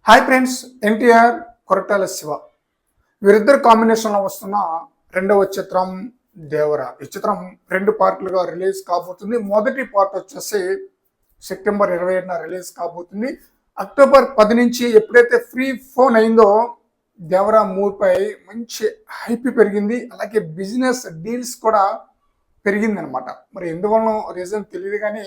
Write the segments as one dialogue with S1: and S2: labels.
S1: Hi friends, NTR Koratala Shiva వీరిద్దరు కాంబినేషన్లో వస్తున్న రెండవ చిత్రం దేవర. ఈ చిత్రం 2 పార్ట్లుగా రిలీజ్ కాబోతుంది. మొదటి పార్ట్ వచ్చేసి సెప్టెంబర్ 27న రిలీజ్ కాబోతుంది. అక్టోబర్ 10 నుంచి ఎప్పుడైతే ఫ్రీ ఫోన్ అయిందో దేవర మూవీపై మంచి హైప్ పెరిగింది. అలాగే బిజినెస్ డీల్స్ కూడా పెరిగింది అనమాట. మరి ఎందువల్ల రీజన్ తెలియదు కానీ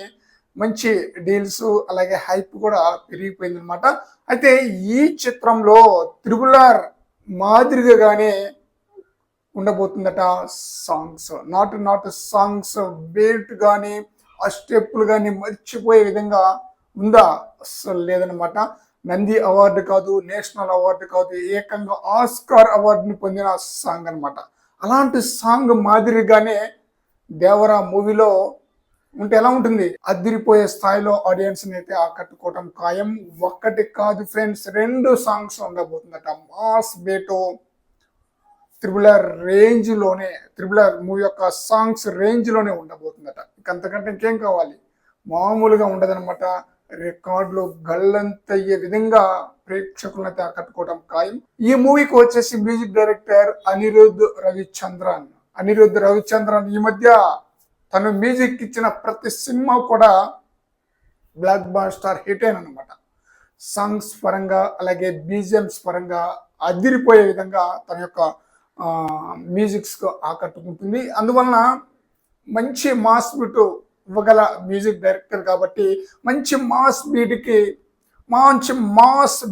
S1: మంచి డీల్స్ అలాగే హైప్ కూడా పెరిగిపోయింది అనమాట. అయితే ఈ చిత్రంలో త్రిబుల్ మాదిరిగానే ఉండబోతుందట. సాంగ్స్ నాట్ సాంగ్స్ బీట్ కానీ ఆ స్టెప్పులు కానీ మర్చిపోయే విధంగా ఉందా? అస్సలు లేదనమాట. నంది అవార్డు కాదు, నేషనల్ అవార్డు కాదు, ఏకంగా ఆస్కార్ అవార్డుని పొందిన సాంగ్ అనమాట. అలాంటి సాంగ్ మాదిరిగానే దేవరా మూవీలో ఉంటే ఎలా ఉంటుంది? అదిరిపోయే స్థాయిలో ఆడియన్స్ ని అయితే ఆకట్టుకోవటం ఖాయం. ఒక్కటి కాదు ఫ్రెండ్స్, 2 సాంగ్స్ ఉండబోతుందట. మాస్ బేటో త్రిబుల్ మూవీ యొక్క సాంగ్స్ రేంజ్ లోనే ఉండబోతుందట. ఇక అంతకంటే ఇంకేం కావాలి? మామూలుగా ఉండదనమాట. రికార్డులు గల్లంతయ్యే విధంగా ప్రేక్షకులను అయితే ఆకట్టుకోవడం ఖాయం. ఈ మూవీకి వచ్చేసి మ్యూజిక్ డైరెక్టర్ అనిరుద్ రవిచంద్రన్ ఈ మధ్య తను మ్యూజిక్ ఇచ్చిన ప్రతి సినిమా కూడా బ్లాక్ బాస్టర్ హిట్ అనమాట. సాంగ్స్ పరంగా అలాగే బీజిఎంస్ పరంగా అదిరిపోయే విధంగా తన యొక్క మ్యూజిక్స్ ఆకట్టుకుంటుంది. అందువలన మంచి మాస్ బీట్ ఇవ్వగల మ్యూజిక్ డైరెక్టర్ కాబట్టి మంచి మాస్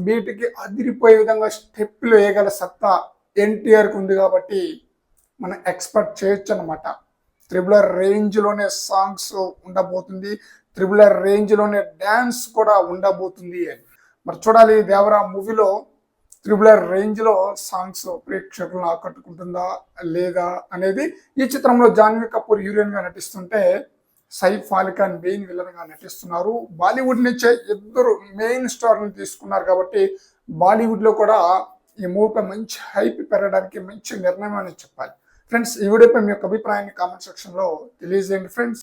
S1: బీట్కి అదిరిపోయే విధంగా స్టెప్పులు వేయగల సత్తా ఎన్టీఆర్కి ఉంది కాబట్టి మనం ఎక్స్పెక్ట్ చేయొచ్చు అనమాట. త్రిబుల్ రేంజ్లోనే సాంగ్స్ ఉండబోతుంది, త్రిబుల్ రేంజ్లోనే డ్యాన్స్ కూడా ఉండబోతుంది అని మరి చూడాలి. దేవరా మూవీలో త్రిబుల్ రేంజ్లో సాంగ్స్ ప్రేక్షకులను ఆకట్టుకుంటుందా లేదా అనేది. ఈ చిత్రంలో జాన్వీ కపూర్ హీరోయిన్గా నటిస్తుంటే సైఫ్ అలీ ఖాన్ మెయిన్ విలన్గా నటిస్తున్నారు. బాలీవుడ్ నుంచే 2 మెయిన్ స్టార్ని తీసుకున్నారు కాబట్టి బాలీవుడ్లో కూడా ఈ మూవీపై మంచి హైప్ పెరగడానికి మంచి నిర్ణయం అని చెప్పాలి. ఫ్రెండ్స్, ఈ వీడియోపై మీ యొక్క అభిప్రాయాన్ని కామెంట్ సెక్షన్లో తెలియజేయండి ఫ్రెండ్స్.